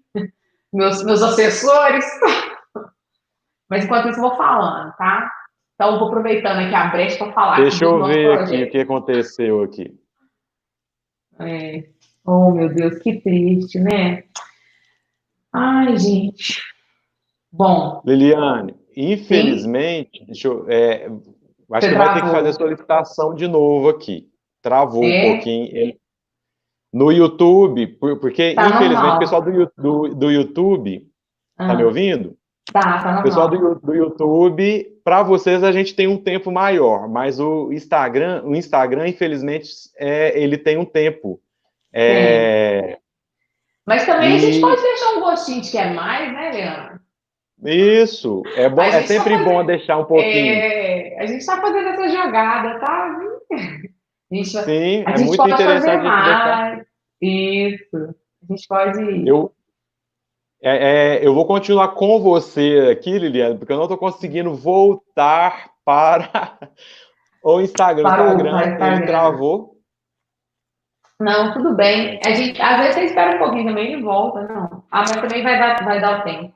meus assessores. Mas enquanto isso, eu vou falando, tá? Então, eu vou aproveitando aqui a brecha para falar aqui Deixa dos eu nossos ver aqui o projetos. que aconteceu aqui. Oh, meu Deus, que triste, né? Ai, gente. Bom, Liliane, sim, infelizmente, acho você que vai ter que fazer a travou. solicitação de novo aqui. Travou um É, pouquinho. No YouTube, porque tá infelizmente o pessoal normal. do YouTube, tá me Ah, ouvindo? tá O pessoal normal. do YouTube, para vocês a gente tem um tempo maior, mas o Instagram, infelizmente, ele tem um tempo. Tem. É, Mas também a gente pode e deixar um gostinho de quer mais, né, Leandro? isso, é bom, A é gente está sempre bom fazendo, deixar um pouquinho. a gente tá fazendo essa jogada, tá? Sim, A é gente muito pode fazer interessante a gente deixar. mais. Isso. A gente pode. Eu, eu vou continuar com você aqui, Liliana, porque eu não estou conseguindo voltar para o Instagram. O Parou para Instagram, ele Instagram. travou. Não, tudo bem. A gente, às vezes você espera um pouquinho também e volta, não. Ah, mas também vai dar o tempo.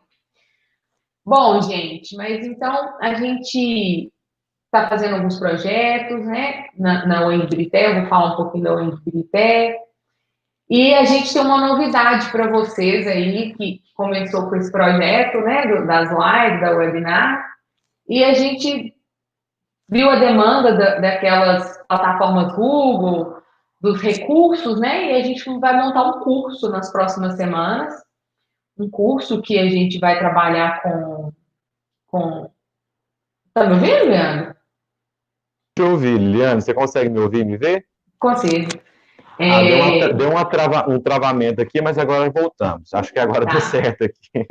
Bom, gente, mas então a gente está fazendo alguns projetos, né? Na UENG Birité, eu vou falar um pouquinho da UENG Birité. E a gente tem uma novidade para vocês aí, que começou com esse projeto, né, das lives, da webinar, e a gente viu a demanda daquelas plataformas Google, dos recursos, né, e a gente vai montar um curso nas próximas semanas, um curso que a gente vai trabalhar com... Tá me ouvindo, Leandro? Deixa eu ouvir, Liliane, você consegue me ouvir e me ver? Consigo. Ah, É, um travamento aqui, mas agora voltamos. Acho que agora deu tá. certo aqui.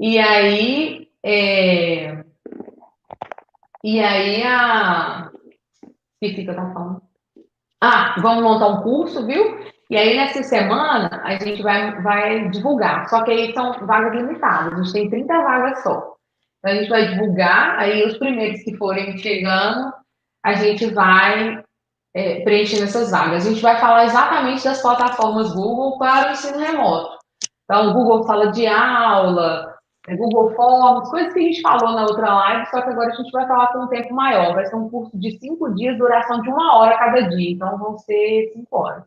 E aí, esqueci o que eu tava falando. Ah, vamos montar um curso, viu? E aí, nessa semana, a gente vai divulgar. Só que aí são vagas limitadas. A gente tem 30 vagas só. Então, a gente vai divulgar. Aí, os primeiros que forem chegando, a gente vai preenchendo essas vagas. A gente vai falar exatamente das plataformas Google para o ensino remoto. Então, o Google Sala de Aula, Google Forms, coisas que a gente falou na outra live, só que agora a gente vai falar com um tempo maior. Vai ser um curso de 5 dias, duração de 1 hora cada dia. Então, vão ser 5 horas.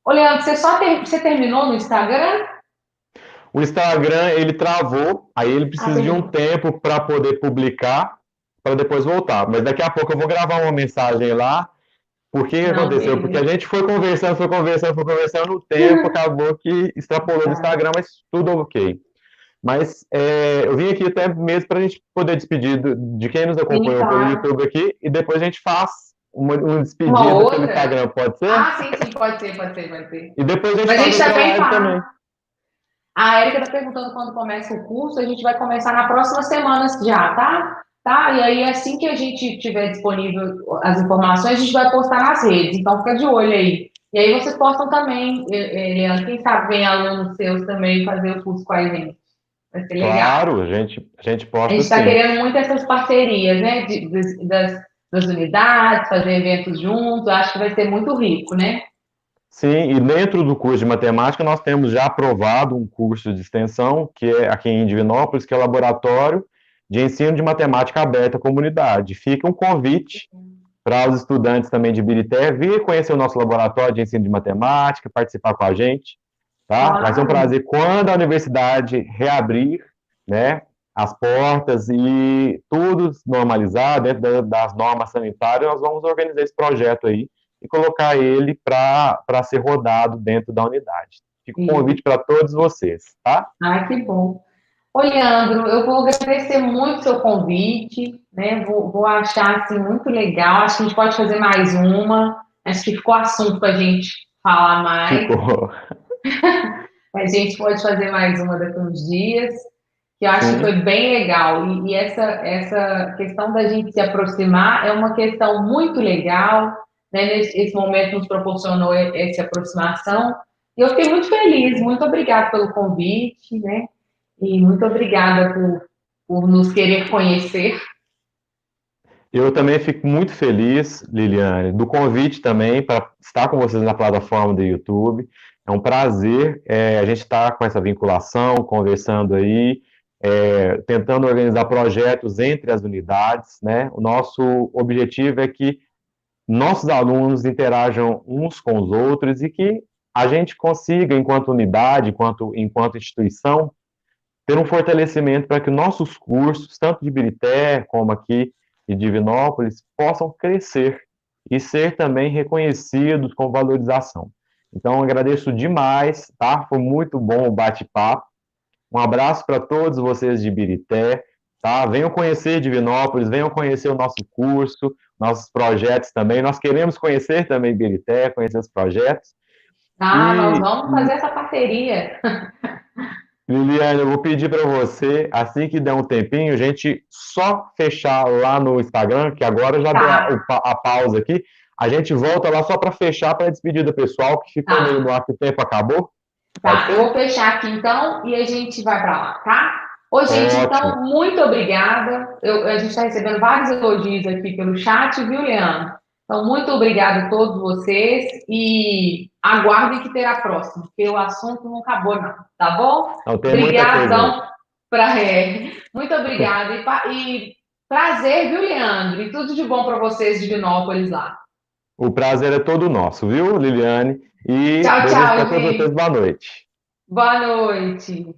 Ô, Leandro, você terminou no Instagram? O Instagram, ele travou, aí ele Ah, precisa de um terminou. tempo para poder publicar, para depois voltar. Mas daqui a pouco eu vou gravar uma mensagem lá. Por que que Não, aconteceu? Porque a beleza. gente foi conversando, o tempo acabou que extrapolou do Tá. Instagram, mas tudo ok. Mas eu vim aqui até mesmo para a gente poder despedir de quem nos Sim, acompanhou pelo claro. YouTube aqui e depois a gente faz uma Uma despedida pelo outra? Instagram, pode ser? Ah, sim, sim, pode ser, pode ser, pode ser. E depois a gente Mas a faz gente outra também live faz. também. A Erika está perguntando quando começa o curso, a gente vai começar na próxima semana já, tá? Tá? E aí, assim que a gente tiver disponível as informações, a gente vai postar nas redes, então fica de olho aí. E aí vocês postam também, Leandro, quem sabe vem alunos seus também fazer o curso com a gente. Vai ser legal. Claro, a gente A posta gente está sim. querendo muito essas parcerias, né? Das unidades, fazer eventos juntos, acho que vai ser muito rico, né? Sim, e dentro do curso de matemática nós temos já aprovado um curso de extensão, que é aqui em Divinópolis, que é o Laboratório de Ensino de Matemática Aberta à Comunidade. Fica um convite para os estudantes também de Ibirité vir conhecer o nosso laboratório de ensino de matemática, participar com a gente, tá? Vai ser um Claro. prazer quando a universidade reabrir, né, as portas e tudo normalizar dentro das normas sanitárias, nós vamos organizar esse projeto aí e colocar ele para ser rodado dentro da unidade. Fica o Isso. convite para todos vocês, tá? Ai, que bom. Ô, Leandro, eu vou agradecer muito o seu convite, né? Vou achar assim, muito legal. Acho que a gente pode fazer mais uma. Acho que ficou assunto para a gente falar mais. Ficou. A gente pode fazer mais uma daqui a uns dias, que eu acho que foi Sim, bem legal. E essa questão da gente se aproximar é uma questão muito legal, né? Esse momento nos proporcionou essa aproximação. E eu fiquei muito feliz. Muito obrigada pelo convite, né? E muito obrigada por nos querer conhecer. eu também fico muito feliz, Liliane, do convite também para estar com vocês na plataforma do YouTube. É um prazer a gente estar com essa vinculação, conversando aí, tentando organizar projetos entre as unidades, né? O nosso objetivo é que nossos alunos interajam uns com os outros e que a gente consiga, enquanto unidade, enquanto instituição, ter um fortalecimento para que nossos cursos, tanto de Ibirité como aqui de Divinópolis, possam crescer e ser também reconhecidos com valorização. Então, agradeço demais, tá? Foi muito bom o bate-papo. Um abraço para todos vocês de Ibirité, tá? Venham conhecer Divinópolis, venham conhecer o nosso curso, nossos projetos também. Nós queremos conhecer também Ibirité, conhecer os projetos. Ah, nós E, vamos fazer essa parceria. Liliane, eu vou pedir para você, assim que der um tempinho, a gente só fechar lá no Instagram, que agora já deu Tá, a pausa aqui. A gente volta lá só para fechar para a despedida pessoal, que ficou meio no tá, ar que o tempo acabou. Pode tá. Eu ser? vou fechar aqui então e a gente vai para lá, tá? Ô, gente, Ótimo. então, muito obrigada. A gente está recebendo vários elogios aqui pelo chat, viu, Leandro? Então, muito obrigada a todos vocês e aguardem que terá próximo, porque o assunto não acabou, não, tá bom? Não tem muita coisa aí. Obrigadão Muito obrigada e prazer, viu, Leandro? E tudo de bom para vocês de Vinópolis lá. O prazer é todo nosso, viu, Liliane? E Tchau, desejo para tchau, todos vocês gente. boa noite. Boa noite.